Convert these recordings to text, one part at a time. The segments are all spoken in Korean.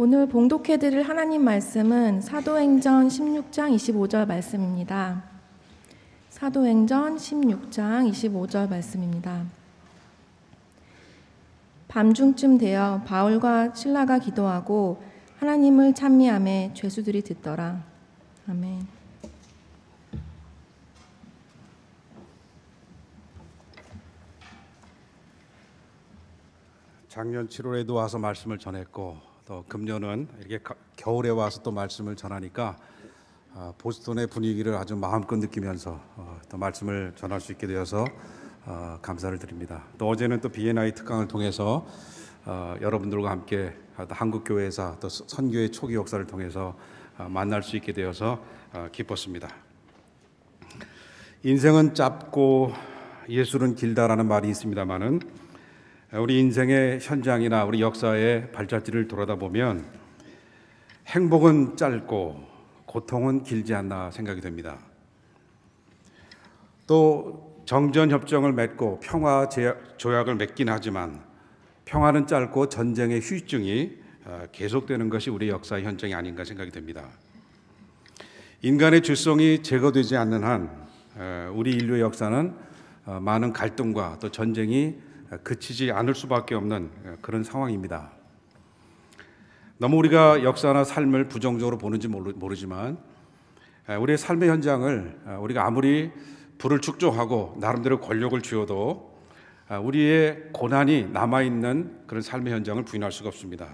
오늘 봉독해드릴 하나님 말씀은 사도행전 16장 25절 말씀입니다. 사도행전 16장 25절 말씀입니다. 밤중쯤 되어 바울과 실라가 기도하고 하나님을 찬미하며 죄수들이 듣더라. 아멘. 작년 7월에도 와서 말씀을 전했고 또 금년은 이렇게 겨울에 와서 또 말씀을 전하니까 보스턴의 분위기를 아주 마음껏 느끼면서 또 말씀을 전할 수 있게 되어서 감사를 드립니다. 또 어제는 또 B&I 특강을 통해서 여러분들과 함께 한국교회사 또 선교의 초기 역사를 통해서 만날 수 있게 되어서 기뻤습니다. 인생은 짧고 예술은 길다라는 말이 있습니다마는 우리 인생의 현장이나 우리 역사의 발자취를 돌아다 보면 행복은 짧고 고통은 길지 않나 생각이 됩니다. 또 정전협정을 맺고 평화 조약을 맺긴 하지만 평화는 짧고 전쟁의 후유증이 계속되는 것이 우리 역사의 현장이 아닌가 생각이 됩니다. 인간의 죄성이 제거되지 않는 한 우리 인류의 역사는 많은 갈등과 또 전쟁이 그치지 않을 수밖에 없는 그런 상황입니다. 너무 우리가 역사나 삶을 부정적으로 보는지 모르지만 우리의 삶의 현장을 우리가 아무리 부를 축적하고 나름대로 권력을 쥐어도 우리의 고난이 남아있는 그런 삶의 현장을 부인할 수가 없습니다.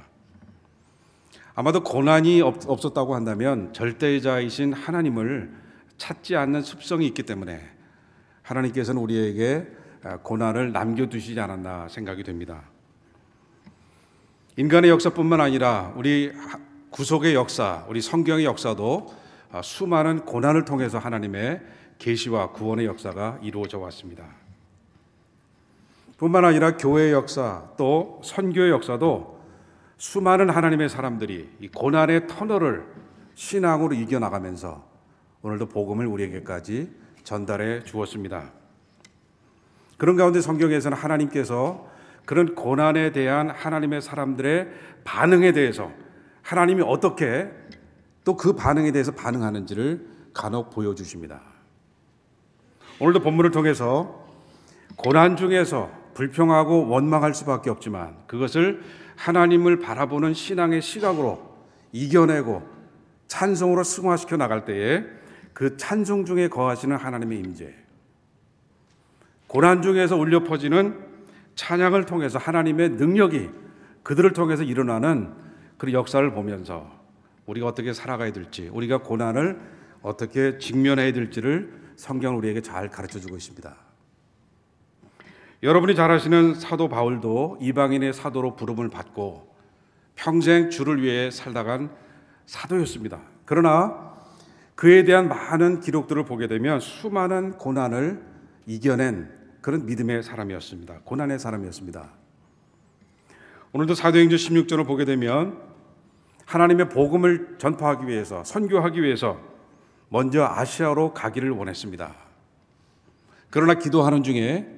아마도 고난이 없었다고 한다면 절대자이신 하나님을 찾지 않는 습성이 있기 때문에 하나님께서는 우리에게 고난을 남겨두시지 않았나 생각이 됩니다. 인간의 역사뿐만 아니라 우리 구속의 역사, 우리 성경의 역사도 수많은 고난을 통해서 하나님의 계시와 구원의 역사가 이루어져 왔습니다. 뿐만 아니라 교회의 역사 또 선교의 역사도 수많은 하나님의 사람들이 이 고난의 터널을 신앙으로 이겨나가면서 오늘도 복음을 우리에게까지 전달해 주었습니다. 그런 가운데 성경에서는 하나님께서 그런 고난에 대한 하나님의 사람들의 반응에 대해서 하나님이 어떻게 또 그 반응에 대해서 반응하는지를 간혹 보여주십니다. 오늘도 본문을 통해서 고난 중에서 불평하고 원망할 수밖에 없지만 그것을 하나님을 바라보는 신앙의 시각으로 이겨내고 찬송으로 승화시켜 나갈 때에 그 찬송 중에 거하시는 하나님의 임재, 고난 중에서 울려 퍼지는 찬양을 통해서 하나님의 능력이 그들을 통해서 일어나는 그 역사를 보면서 우리가 어떻게 살아가야 될지, 우리가 고난을 어떻게 직면해야 될지를 성경은 우리에게 잘 가르쳐주고 있습니다. 여러분이 잘 아시는 사도 바울도 이방인의 사도로 부름을 받고 평생 주를 위해 살다간 사도였습니다. 그러나 그에 대한 많은 기록들을 보게 되면 수많은 고난을 이겨낸 그런 믿음의 사람이었습니다. 고난의 사람이었습니다. 오늘도 사도행전 16장을 보게 되면 하나님의 복음을 전파하기 위해서, 선교하기 위해서 먼저 아시아로 가기를 원했습니다. 그러나 기도하는 중에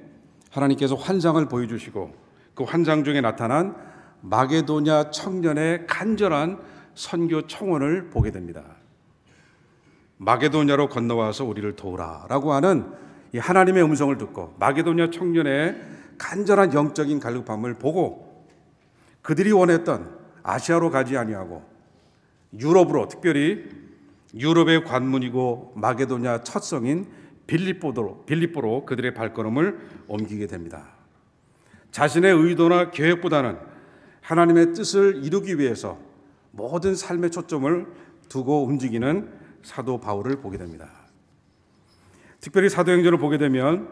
하나님께서 환상을 보여주시고 그 환상 중에 나타난 마게도냐 청년의 간절한 선교 청원을 보게 됩니다. 마게도냐로 건너와서 우리를 도우라 라고 하는 이 하나님의 음성을 듣고 마게도냐 청년의 간절한 영적인 갈급함을 보고 그들이 원했던 아시아로 가지 아니하고 유럽으로, 특별히 유럽의 관문이고 마게도냐 첫 성인 빌립보로 그들의 발걸음을 옮기게 됩니다. 자신의 의도나 계획보다는 하나님의 뜻을 이루기 위해서 모든 삶의 초점을 두고 움직이는 사도 바울을 보게 됩니다. 특별히 사도행전을 보게 되면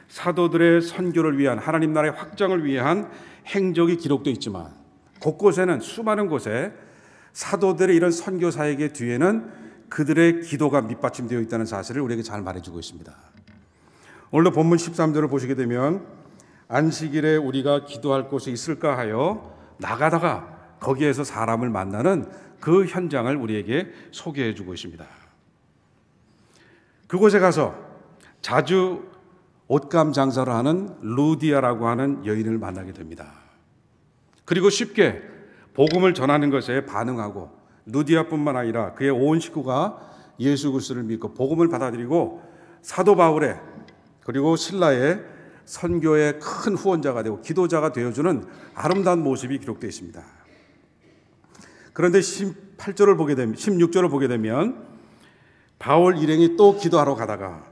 사도들의 선교를 위한, 하나님 나라의 확장을 위한 행적이 기록되어 있지만 곳곳에는, 수많은 곳에 사도들의 이런 선교 사역의 뒤에는 그들의 기도가 밑받침되어 있다는 사실을 우리에게 잘 말해주고 있습니다. 오늘도 본문 13절을 보시게 되면 안식일에 우리가 기도할 곳이 있을까 하여 나가다가 거기에서 사람을 만나는 그 현장을 우리에게 소개해 주고 있습니다. 그곳에 가서 자주 옷감 장사를 하는 루디아라고 하는 여인을 만나게 됩니다. 그리고 쉽게 복음을 전하는 것에 반응하고 누디아뿐만 아니라 그의 온 식구가 예수 그리스도를 믿고 복음을 받아들이고 사도 바울의 그리고 신라의 선교의 큰 후원자가 되고 기도자가 되어주는 아름다운 모습이 기록되어 있습니다. 그런데 16절을 보게 되면 바울 일행이 또 기도하러 가다가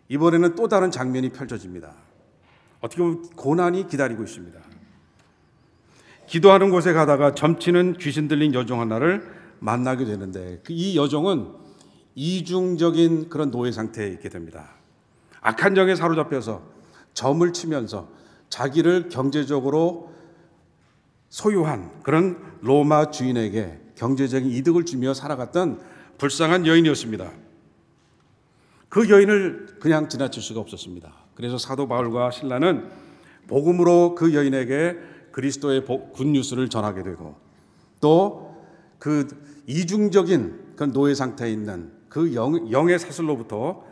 이번에는 또 다른 장면이 펼쳐집니다. 어떻게 보면 고난이 기다리고 있습니다. 기도하는 곳에 가다가 점치는 귀신 들린 여종 하나를 만나게 되는데 이 여종은 이중적인 그런 노예 상태에 있게 됩니다. 악한 정에 사로잡혀서 점을 치면서 자기를 경제적으로 소유한 그런 로마 주인에게 경제적인 이득을 주며 살아갔던 불쌍한 여인이었습니다. 그 여인을 그냥 지나칠 수가 없었습니다. 그래서 사도 바울과 신라는 복음으로 그 여인에게 그리스도의 굿뉴스를 전하게 되고 또 그 이중적인 그 노예 상태에 있는 그 영의 사슬로부터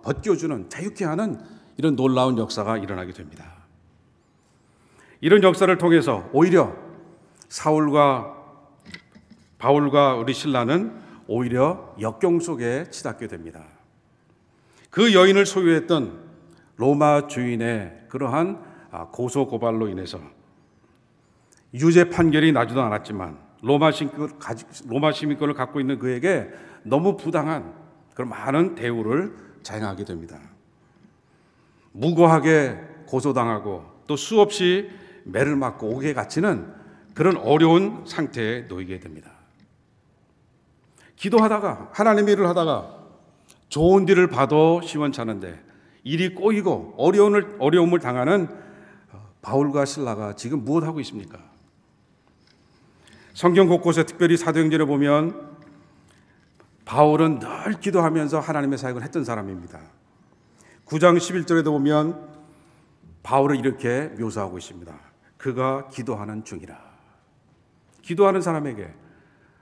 벗겨주는 자유케 하는 이런 놀라운 역사가 일어나게 됩니다. 이런 역사를 통해서 오히려 바울과 우리 신라는 오히려 역경 속에 치닫게 됩니다. 그 여인을 소유했던 로마 주인의 그러한 고소 고발로 인해서 유죄 판결이 나지도 않았지만 로마 시민권을 갖고 있는 그에게 너무 부당한 그런 많은 대우를 자행하게 됩니다. 무고하게 고소당하고 또 수없이 매를 맞고 옥에 갇히는 그런 어려운 상태에 놓이게 됩니다. 기도하다가 하나님의 일을 하다가 좋은 일을 봐도 시원찮은데 일이 꼬이고 어려움을 당하는 바울과 신라가 지금 무엇하고 있습니까? 성경 곳곳에 특별히 사도행전에 보면 바울은 늘 기도하면서 하나님의 사역을 했던 사람입니다. 9장 11절에도 보면 바울을 이렇게 묘사하고 있습니다. 그가 기도하는 중이라. 기도하는 사람에게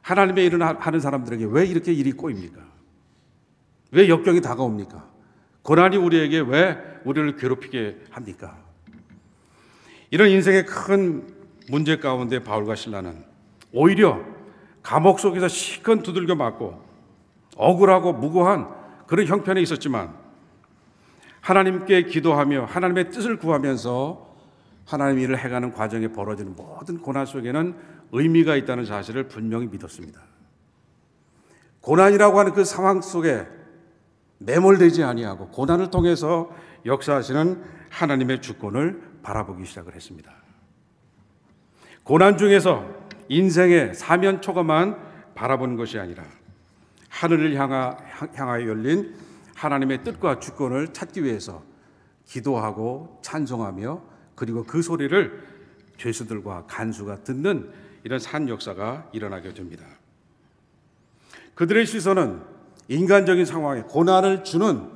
하나님의 일을 하는 사람들에게 왜 이렇게 일이 꼬입니까? 왜 역경이 다가옵니까? 고난이 우리에게 왜 우리를 괴롭히게 합니까? 이런 인생의 큰 문제 가운데 바울과 신라는 오히려 감옥 속에서 시큰 두들겨 맞고 억울하고 무고한 그런 형편에 있었지만 하나님께 기도하며 하나님의 뜻을 구하면서 하나님 일을 해가는 과정에 벌어지는 모든 고난 속에는 의미가 있다는 사실을 분명히 믿었습니다. 고난이라고 하는 그 상황 속에 매몰되지 아니하고 고난을 통해서 역사하시는 하나님의 주권을 바라보기 시작을 했습니다. 고난 중에서 인생의 사면초가만 바라보는 것이 아니라 하늘을 향하여 열린 하나님의 뜻과 주권을 찾기 위해서 기도하고 찬송하며 그리고 그 소리를 죄수들과 간수가 듣는 이런 산 역사가 일어나게 됩니다. 그들의 시선은 인간적인 상황에 고난을 주는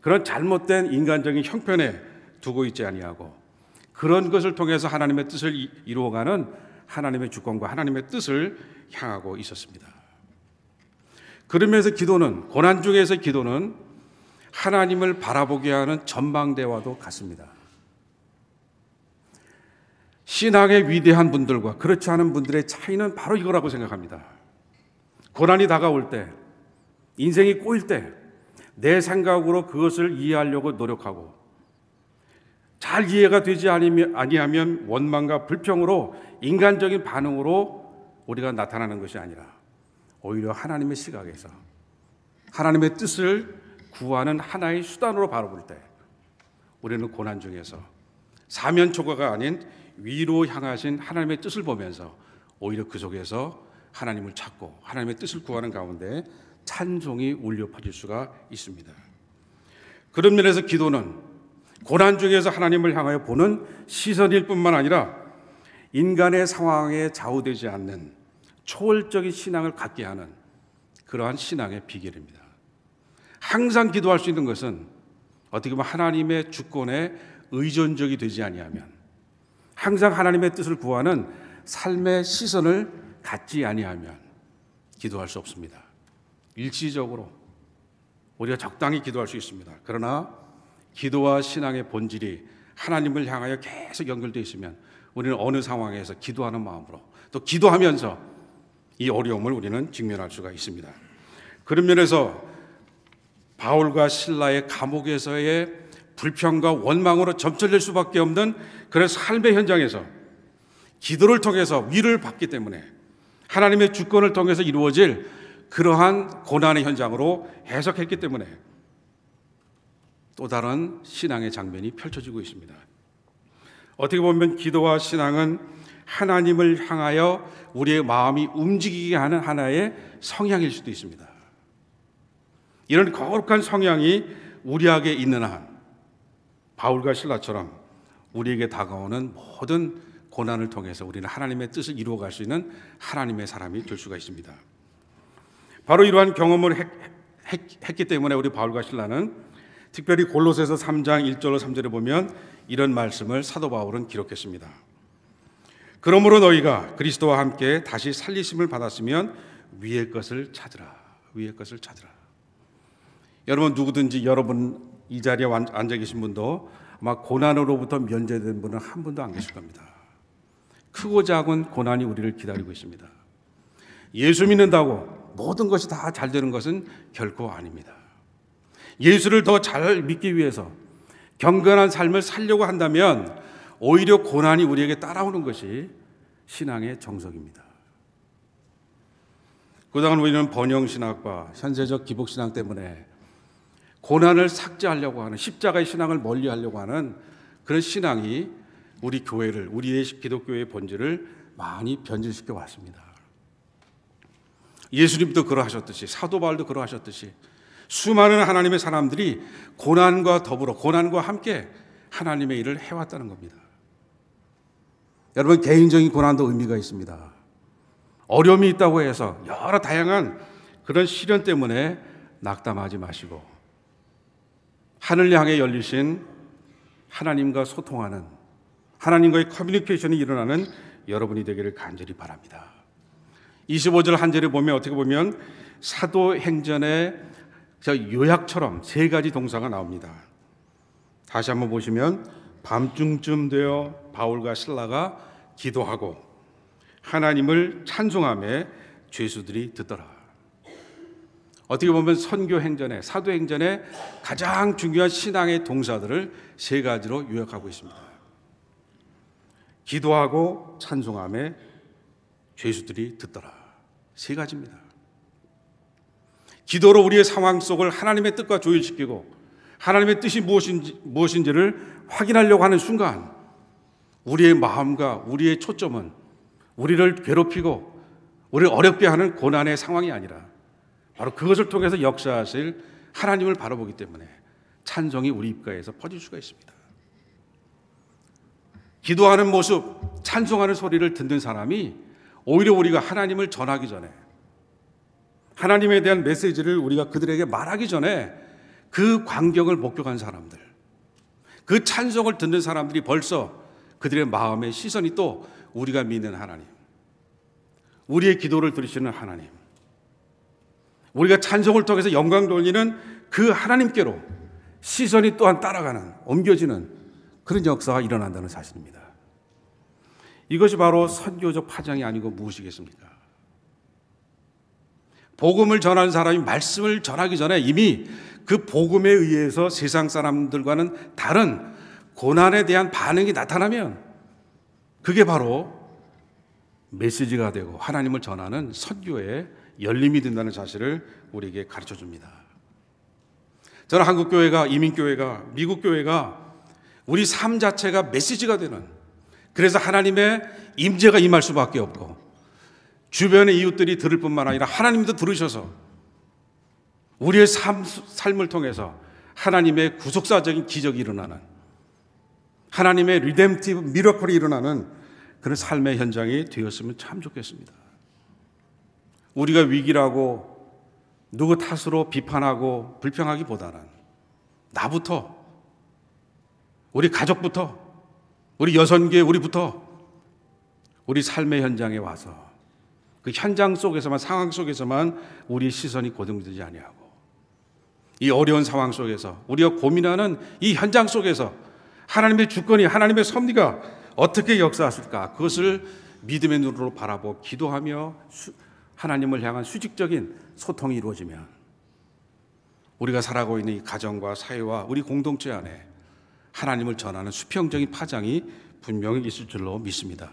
그런 잘못된 인간적인 형편에 두고 있지 아니하고 그런 것을 통해서 하나님의 뜻을 이루어가는 하나님의 주권과 하나님의 뜻을 향하고 있었습니다. 그러면서 기도는 고난 중에서 기도는 하나님을 바라보게 하는 전망대와도 같습니다. 신앙의 위대한 분들과 그렇지 않은 분들의 차이는 바로 이거라고 생각합니다. 고난이 다가올 때, 인생이 꼬일 때 내 생각으로 그것을 이해하려고 노력하고 잘 이해가 되지 아니하면 원망과 불평으로 인간적인 반응으로 우리가 나타나는 것이 아니라 오히려 하나님의 시각에서 하나님의 뜻을 구하는 하나의 수단으로 바라볼 때 우리는 고난 중에서 사면초가가 아닌 위로 향하신 하나님의 뜻을 보면서 오히려 그 속에서 하나님을 찾고 하나님의 뜻을 구하는 가운데 찬송이 울려 퍼질 수가 있습니다. 그런 면에서 기도는 고난 중에서 하나님을 향하여 보는 시선일 뿐만 아니라 인간의 상황에 좌우되지 않는 초월적인 신앙을 갖게 하는 그러한 신앙의 비결입니다. 항상 기도할 수 있는 것은 어떻게 보면 하나님의 주권에 의존적이 되지 아니하면 항상 하나님의 뜻을 구하는 삶의 시선을 갖지 아니하면 기도할 수 없습니다. 일시적으로 우리가 적당히 기도할 수 있습니다. 그러나 기도와 신앙의 본질이 하나님을 향하여 계속 연결되어 있으면 우리는 어느 상황에서 기도하는 마음으로 또 기도하면서 이 어려움을 우리는 직면할 수가 있습니다. 그런 면에서 바울과 실라의 감옥에서의 불평과 원망으로 점철될 수밖에 없는 그런 삶의 현장에서 기도를 통해서 위를 받기 때문에 하나님의 주권을 통해서 이루어질 그러한 고난의 현장으로 해석했기 때문에 또 다른 신앙의 장면이 펼쳐지고 있습니다. 어떻게 보면 기도와 신앙은 하나님을 향하여 우리의 마음이 움직이게 하는 하나의 성향일 수도 있습니다. 이런 거룩한 성향이 우리에게 있는 한 바울과 실라처럼 우리에게 다가오는 모든 고난을 통해서 우리는 하나님의 뜻을 이루어갈 수 있는 하나님의 사람이 될 수가 있습니다. 바로 이러한 경험을 했기 때문에 우리 바울과 실라는 특별히 골로새서 3장 1절로 3절에 보면 이런 말씀을 사도 바울은 기록했습니다. 그러므로 너희가 그리스도와 함께 다시 살리심을 받았으면 위의 것을 찾으라. 위의 것을 찾으라. 여러분 누구든지 여러분 이 자리에 앉아 계신 분도 아마 고난으로부터 면제된 분은 한 분도 안 계실 겁니다. 크고 작은 고난이 우리를 기다리고 있습니다. 예수 믿는다고 모든 것이 다 잘 되는 것은 결코 아닙니다. 예수를 더 잘 믿기 위해서 경건한 삶을 살려고 한다면 오히려 고난이 우리에게 따라오는 것이 신앙의 정석입니다. 그동안 우리는 번영신학과 현세적 기복신앙 때문에 고난을 삭제하려고 하는 십자가의 신앙을 멀리하려고 하는 그런 신앙이 우리 교회를 우리의 기독교의 본질을 많이 변질시켜 왔습니다. 예수님도 그러하셨듯이 사도 바울도 그러하셨듯이 수많은 하나님의 사람들이 고난과 더불어 고난과 함께 하나님의 일을 해왔다는 겁니다. 여러분 개인적인 고난도 의미가 있습니다. 어려움이 있다고 해서 여러 다양한 그런 시련 때문에 낙담하지 마시고 하늘 향해 열리신 하나님과 소통하는 하나님과의 커뮤니케이션이 일어나는 여러분이 되기를 간절히 바랍니다. 25절 한 절에 보면 어떻게 보면 사도행전의 요약처럼 세 가지 동사가 나옵니다. 다시 한번 보시면 밤중쯤 되어 바울과 실라가 기도하고 하나님을 찬송하며 죄수들이 듣더라. 어떻게 보면 선교행전의 사도행전의 가장 중요한 신앙의 동사들을 세 가지로 요약하고 있습니다. 기도하고 찬송하며 죄수들이 듣더라. 세 가지입니다. 기도로 우리의 상황 속을 하나님의 뜻과 조율시키고 하나님의 뜻이 무엇인지를 확인하려고 하는 순간 우리의 마음과 우리의 초점은 우리를 괴롭히고 우리를 어렵게 하는 고난의 상황이 아니라 바로 그것을 통해서 역사하실 하나님을 바라보기 때문에 찬송이 우리 입가에서 퍼질 수가 있습니다. 기도하는 모습, 찬송하는 소리를 듣는 사람이 오히려 우리가 하나님을 전하기 전에 하나님에 대한 메시지를 우리가 그들에게 말하기 전에 그 광경을 목격한 사람들, 그 찬송을 듣는 사람들이 벌써 그들의 마음의 시선이 또 우리가 믿는 하나님, 우리의 기도를 들으시는 하나님, 우리가 찬송을 통해서 영광 돌리는 그 하나님께로 시선이 또한 따라가는, 옮겨지는 그런 역사가 일어난다는 사실입니다. 이것이 바로 선교적 파장이 아니고 무엇이겠습니까? 복음을 전하는 사람이 말씀을 전하기 전에 이미 그 복음에 의해서 세상 사람들과는 다른 고난에 대한 반응이 나타나면 그게 바로 메시지가 되고 하나님을 전하는 선교의 열림이 된다는 사실을 우리에게 가르쳐 줍니다. 저는 한국교회가, 이민교회가, 미국교회가 우리 삶 자체가 메시지가 되는, 그래서 하나님의 임재가 임할 수밖에 없고 주변의 이웃들이 들을 뿐만 아니라 하나님도 들으셔서 우리의 삶을 통해서 하나님의 구속사적인 기적이 일어나는, 하나님의 리뎀티브 미러클이 일어나는 그런 삶의 현장이 되었으면 참 좋겠습니다. 우리가 위기라고 누구 탓으로 비판하고 불평하기보다는 나부터, 우리 가족부터, 우리 여선교회 우리부터 우리 삶의 현장에 와서 그 현장 속에서만, 상황 속에서만 우리의 시선이 고정되지 아니하고 이 어려운 상황 속에서 우리가 고민하는 이 현장 속에서 하나님의 주권이, 하나님의 섭리가 어떻게 역사하실까? 그것을 믿음의 눈으로 바라보고 기도하며 하나님을 향한 수직적인 소통이 이루어지면 우리가 살아가고 있는 이 가정과 사회와 우리 공동체 안에 하나님을 전하는 수평적인 파장이 분명히 있을 줄로 믿습니다.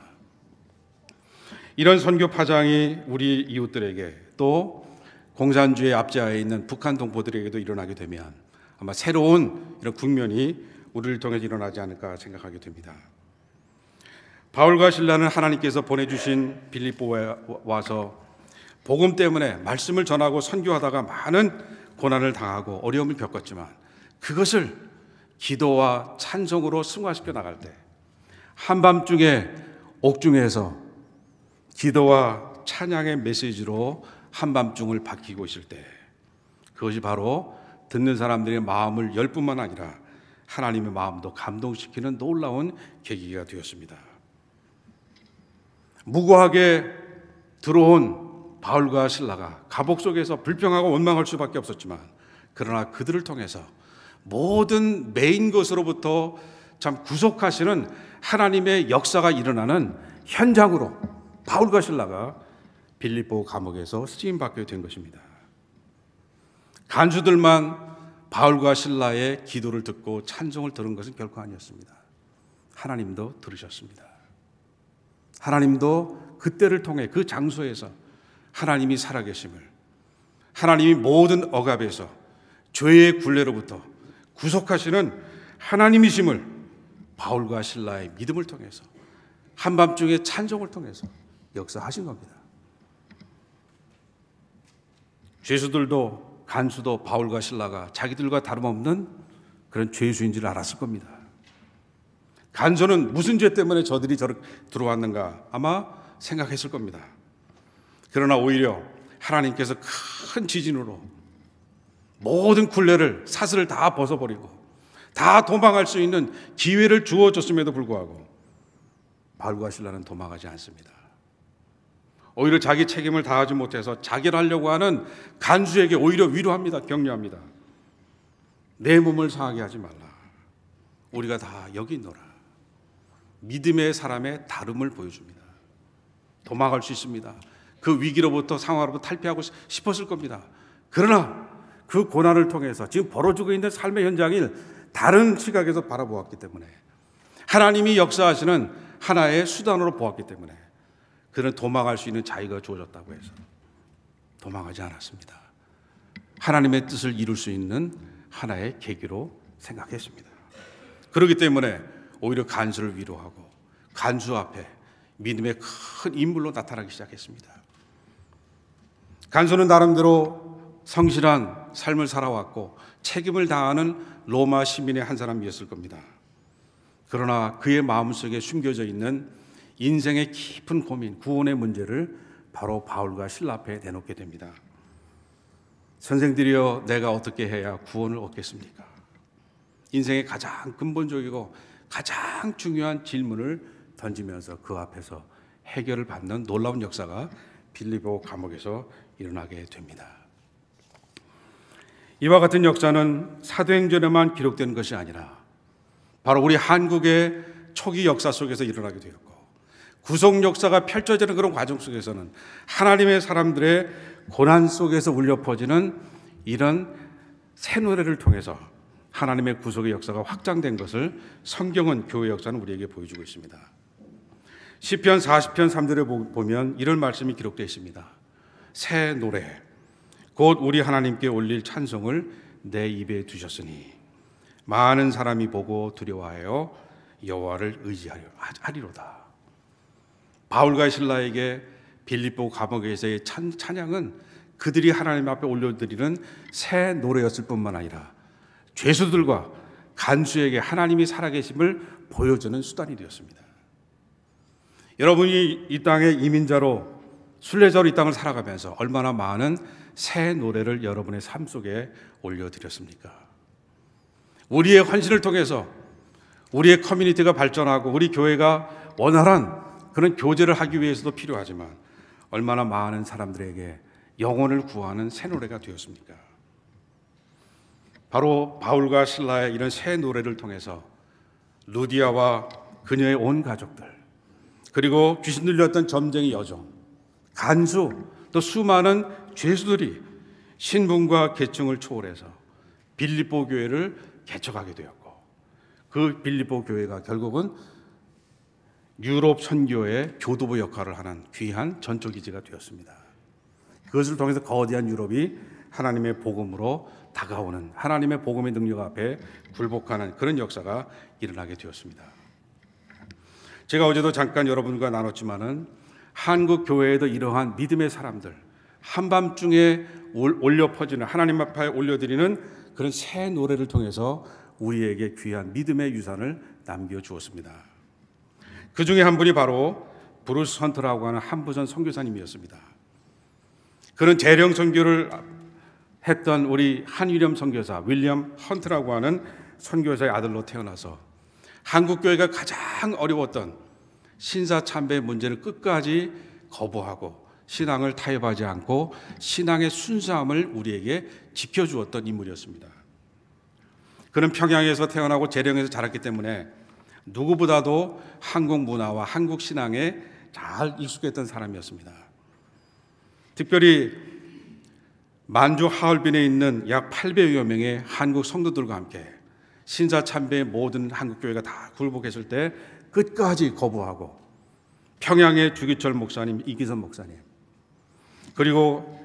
이런 선교 파장이 우리 이웃들에게 또 공산주의 압제하에 있는 북한 동포들에게도 일어나게 되면 아마 새로운 이런 국면이 우리를 통해 일어나지 않을까 생각하게 됩니다. 바울과 실라는 하나님께서 보내주신 빌립보에 와서 복음 때문에 말씀을 전하고 선교하다가 많은 고난을 당하고 어려움을 겪었지만 그것을 기도와 찬송으로 승화시켜 나갈 때 한밤중에 옥중에서 기도와 찬양의 메시지로 한밤중을 밝히고 있을 때 그것이 바로 듣는 사람들의 마음을 열 뿐만 아니라 하나님의 마음도 감동시키는 놀라운 계기가 되었습니다. 무고하게 들어온 바울과 실라가 감옥 속에서 불평하고 원망할 수밖에 없었지만 그러나 그들을 통해서 모든 메인 것으로부터 참 구속하시는 하나님의 역사가 일어나는 현장으로 바울과 실라가 빌립보 감옥에서 쓰임받게 된 것입니다. 간수들만 바울과 실라의 기도를 듣고 찬송을 들은 것은 결코 아니었습니다. 하나님도 들으셨습니다. 하나님도 그때를 통해 그 장소에서 하나님이 살아계심을, 하나님이 모든 억압에서 죄의 굴레로부터 구속하시는 하나님이심을 바울과 실라의 믿음을 통해서 한밤중의 찬송을 통해서 역사하신 겁니다. 죄수들도 간수도 바울과 실라가 자기들과 다름없는 그런 죄수인 줄 알았을 겁니다. 간수는 무슨 죄 때문에 저들이 저렇게 들어왔는가 아마 생각했을 겁니다. 그러나 오히려 하나님께서 큰 지진으로 모든 굴레를 사슬을 다 벗어버리고 다 도망할 수 있는 기회를 주어줬음에도 불구하고 바울과 실라는 도망하지 않습니다. 오히려 자기 책임을 다하지 못해서 자결 하려고 하는 간수에게 오히려 위로합니다. 격려합니다. 내 몸을 상하게 하지 말라. 우리가 다 여기 있노라. 믿음의 사람의 다름을 보여줍니다. 도망갈 수 있습니다. 그 위기로부터 상황으로부터 탈피하고 싶었을 겁니다. 그러나 그 고난을 통해서 지금 벌어지고 있는 삶의 현장을 다른 시각에서 바라보았기 때문에 하나님이 역사하시는 하나의 수단으로 보았기 때문에 그는 도망할 수 있는 자유가 주어졌다고 해서 도망하지 않았습니다. 하나님의 뜻을 이룰 수 있는 하나의 계기로 생각했습니다. 그렇기 때문에 오히려 간수를 위로하고 간수 앞에 믿음의 큰 인물로 나타나기 시작했습니다. 간수는 나름대로 성실한 삶을 살아왔고 책임을 다하는 로마 시민의 한 사람이었을 겁니다. 그러나 그의 마음속에 숨겨져 있는 인생의 깊은 고민, 구원의 문제를 바로 바울과 실라 앞에 내놓게 됩니다. 선생들이여, 내가 어떻게 해야 구원을 얻겠습니까? 인생의 가장 근본적이고 가장 중요한 질문을 던지면서 그 앞에서 해결을 받는 놀라운 역사가 빌립보 감옥에서 일어나게 됩니다. 이와 같은 역사는 사도행전에만 기록된 것이 아니라 바로 우리 한국의 초기 역사 속에서 일어나게 되었고 구속 역사가 펼쳐지는 그런 과정 속에서는 하나님의 사람들의 고난 속에서 울려 퍼지는 이런 새 노래를 통해서 하나님의 구속의 역사가 확장된 것을 성경은, 교회 역사는 우리에게 보여주고 있습니다. 시편 40편 3절에 보면 이런 말씀이 기록되어 있습니다. 새 노래 곧 우리 하나님께 올릴 찬송을 내 입에 두셨으니 많은 사람이 보고 두려워하여 여호와를 의지하리로다. 바울과 실라에게 빌립보 감옥에서의 찬양은 그들이 하나님 앞에 올려드리는 새 노래였을 뿐만 아니라 죄수들과 간수에게 하나님이 살아계심을 보여주는 수단이 되었습니다. 여러분이 이 땅의 이민자로 순례자로 이 땅을 살아가면서 얼마나 많은 새 노래를 여러분의 삶 속에 올려드렸습니까? 우리의 헌신을 통해서 우리의 커뮤니티가 발전하고 우리 교회가 원활한 그런 교제를 하기 위해서도 필요하지만 얼마나 많은 사람들에게 영혼을 구하는 새 노래가 되었습니까? 바로 바울과 실라의 이런 새 노래를 통해서 루디아와 그녀의 온 가족들, 그리고 귀신 들렸던 점쟁이 여종, 간수, 또 수많은 죄수들이 신분과 계층을 초월해서 빌립보 교회를 개척하게 되었고, 그 빌립보 교회가 결국은 유럽 선교의 교두보 역할을 하는 귀한 전초기지가 되었습니다. 그것을 통해서 거대한 유럽이 하나님의 복음으로 다가오는, 하나님의 복음의 능력 앞에 굴복하는 그런 역사가 일어나게 되었습니다. 제가 어제도 잠깐 여러분과 나눴지만은 한국 교회에도 이러한 믿음의 사람들, 한밤중에 올려 퍼지는, 하나님 앞에 올려드리는 그런 새 노래를 통해서 우리에게 귀한 믿음의 유산을 남겨주었습니다. 그 중에 한 분이 바로 브루스 헌트라고 하는 한부전 선교사님이었습니다. 그는 재령 선교를 했던 우리 한위렴 선교사 윌리엄 헌트라고 하는 선교사의 아들로 태어나서 한국교회가 가장 어려웠던 신사참배 문제를 끝까지 거부하고 신앙을 타협하지 않고 신앙의 순수함을 우리에게 지켜주었던 인물이었습니다. 그는 평양에서 태어나고 재령에서 자랐기 때문에 누구보다도 한국 문화와 한국 신앙에 잘 익숙했던 사람이었습니다. 특별히 만주 하얼빈에 있는 약 800여 명의 한국 성도들과 함께 신사참배의 모든 한국교회가 다 굴복했을 때 끝까지 거부하고 평양의 주기철 목사님, 이기선 목사님, 그리고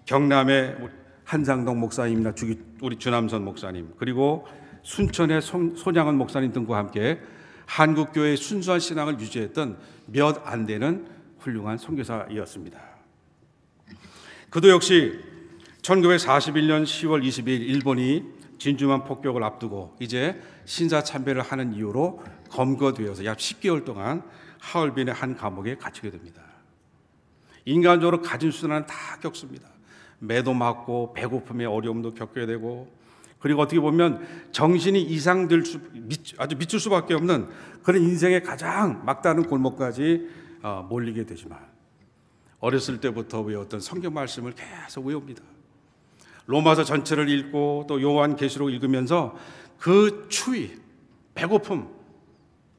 경남의 한상동 목사님이나 우리 주남선 목사님, 그리고 순천의 손양은 목사님 등과 함께 한국교회의 순수한 신앙을 유지했던 몇 안 되는 훌륭한 선교사였습니다. 그도 역시 1941년 10월 22일 일본이 진주만 폭격을 앞두고 이제 신사참배를 하는 이유로 검거되어서 약 10개월 동안 하얼빈의 한 감옥에 갇히게 됩니다. 인간적으로 가진 수단은 다 겪습니다. 매도 맞고 배고픔의 어려움도 겪게 되고, 그리고 어떻게 보면 정신이 이상될 아주 미칠 수밖에 없는 그런 인생의 가장 막다른 골목까지 몰리게 되지만 어렸을 때부터 외웠던 성경 말씀을 계속 외웁니다. 로마서 전체를 읽고 또 요한계시록 읽으면서 그 추위, 배고픔,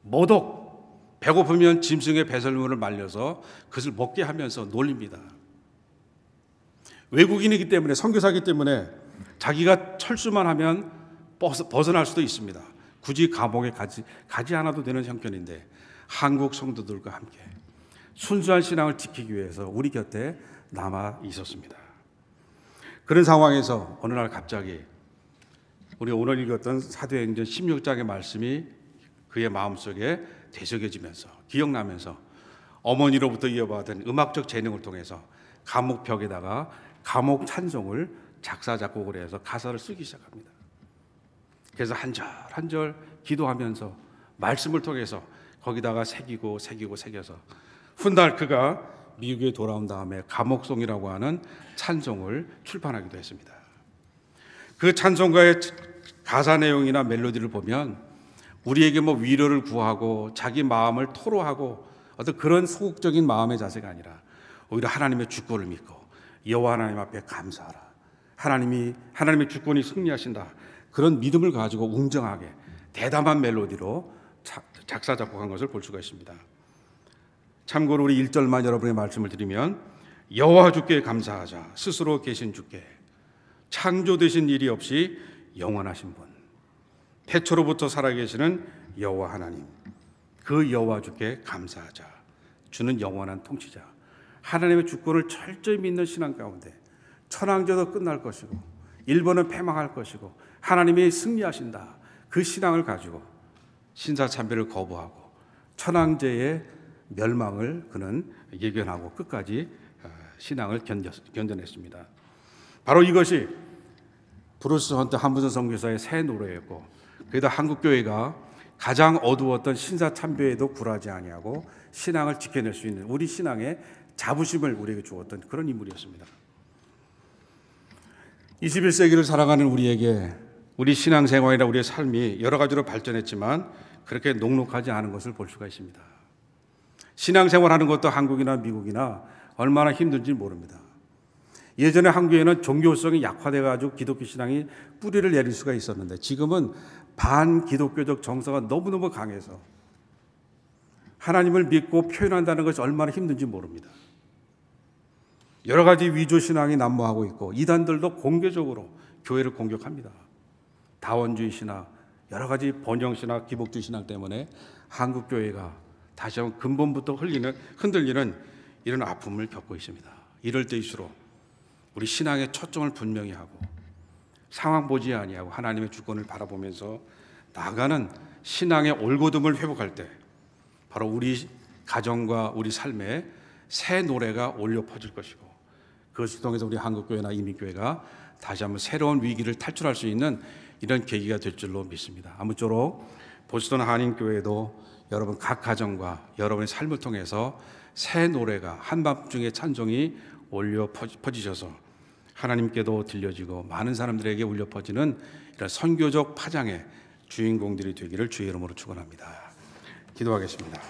모독, 배고프면 짐승의 배설물을 말려서 그것을 먹게 하면서 놀립니다. 외국인이기 때문에, 선교사이기 때문에 자기가 철수만 하면 벗어날 수도 있습니다. 굳이 감옥에 가지 않아도 되는 형편인데 한국 성도들과 함께 순수한 신앙을 지키기 위해서 우리 곁에 남아 있었습니다. 그런 상황에서 어느 날 갑자기 우리 오늘 읽었던 사도행전 16장의 말씀이 그의 마음속에 되새겨지면서 기억나면서 어머니로부터 이어받은 음악적 재능을 통해서 감옥 벽에다가 감옥 찬송을 작사 작곡을 해서 가사를 쓰기 시작합니다. 그래서 한 절 한 절 기도하면서 말씀을 통해서 거기다가 새겨서 훗날 그가 미국에 돌아온 다음에 감옥송이라고 하는 찬송을 출판하기도 했습니다. 그 찬송가의 가사 내용이나 멜로디를 보면 우리에게 위로를 구하고 자기 마음을 토로하고 어떤 그런 소극적인 마음의 자세가 아니라 오히려 하나님의 주권을 믿고 여호와 하나님 앞에 감사하라, 하나님의 주권이 승리하신다, 그런 믿음을 가지고 웅장하게 대담한 멜로디로 작사 작곡한 것을 볼 수가 있습니다. 참고로 우리 1절만 여러분의 말씀을 드리면 여호와 주께 감사하자, 스스로 계신 주께, 창조되신 일이 없이 영원하신 분, 태초로부터 살아계시는 여호와 하나님, 그 여호와 주께 감사하자. 주는 영원한 통치자, 하나님의 주권을 철저히 믿는 신앙 가운데 천황제도 끝날 것이고 일본은 패망할 것이고 하나님이 승리하신다, 그 신앙을 가지고 신사참배를 거부하고 천황제의 멸망을 그는 예견하고 끝까지 신앙을 견뎌냈습니다. 바로 이것이 브루스 헌트 한부전 선교사의 새 노래였고, 그래도 한국교회가 가장 어두웠던 신사참배에도 굴하지 아니하고 신앙을 지켜낼 수 있는 우리 신앙의 자부심을 우리에게 주었던 그런 인물이었습니다. 21세기를 살아가는 우리에게 우리 신앙생활이나 우리의 삶이 여러 가지로 발전했지만 그렇게 녹록하지 않은 것을 볼 수가 있습니다. 신앙생활하는 것도 한국이나 미국이나 얼마나 힘든지 모릅니다. 예전에 한국에는 종교성이 약화돼가지고 기독교 신앙이 뿌리를 내릴 수가 있었는데 지금은 반기독교적 정서가 너무너무 강해서 하나님을 믿고 표현한다는 것이 얼마나 힘든지 모릅니다. 여러 가지 위조 신앙이 난무하고 있고 이단들도 공개적으로 교회를 공격합니다. 다원주의 신학, 여러 가지 번영 신학, 기복주의 신학 때문에 한국 교회가 다시 한번 근본부터 흔들리는 이런 아픔을 겪고 있습니다. 이럴 때일수록 우리 신앙의 초점을 분명히 하고 상황 보지 아니하고 하나님의 주권을 바라보면서 나아가는 신앙의 올곧음을 회복할 때 바로 우리 가정과 우리 삶에 새 노래가 울려 퍼질 것이고 그것을 통해서 우리 한국교회나 이민교회가 다시 한번 새로운 위기를 탈출할 수 있는 이런 계기가 될 줄로 믿습니다. 아무쪼록 보스턴 한인교회도 여러분 각 가정과 여러분의 삶을 통해서 새 노래가 한밤중에 찬송이 울려 퍼지셔서 하나님께도 들려지고 많은 사람들에게 울려 퍼지는 이런 선교적 파장의 주인공들이 되기를 주의 이름으로 축원합니다. 기도하겠습니다.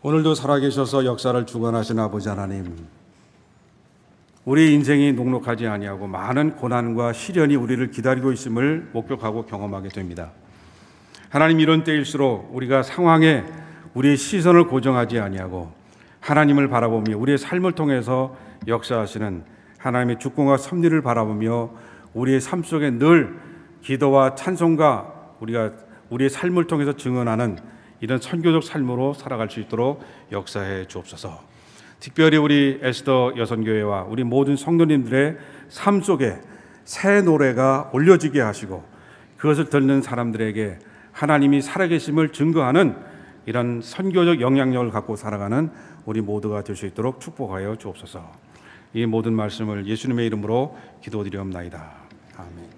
오늘도 살아계셔서 역사를 주관하신 아버지 하나님, 우리 인생이 녹록하지 아니하고 많은 고난과 시련이 우리를 기다리고 있음을 목격하고 경험하게 됩니다. 하나님, 이런 때일수록 우리가 상황에 우리의 시선을 고정하지 아니하고 하나님을 바라보며 우리의 삶을 통해서 역사하시는 하나님의 주권과 섭리를 바라보며 우리의 삶 속에 늘 기도와 찬송과 우리가 우리의 삶을 통해서 증언하는 이런 선교적 삶으로 살아갈 수 있도록 역사해 주옵소서. 특별히 우리 에스더 여선교회와 우리 모든 성도님들의 삶 속에 새 노래가 올려지게 하시고 그것을 듣는 사람들에게 하나님이 살아계심을 증거하는 이런 선교적 영향력을 갖고 살아가는 우리 모두가 될 수 있도록 축복하여 주옵소서. 이 모든 말씀을 예수님의 이름으로 기도드리옵나이다. 아멘.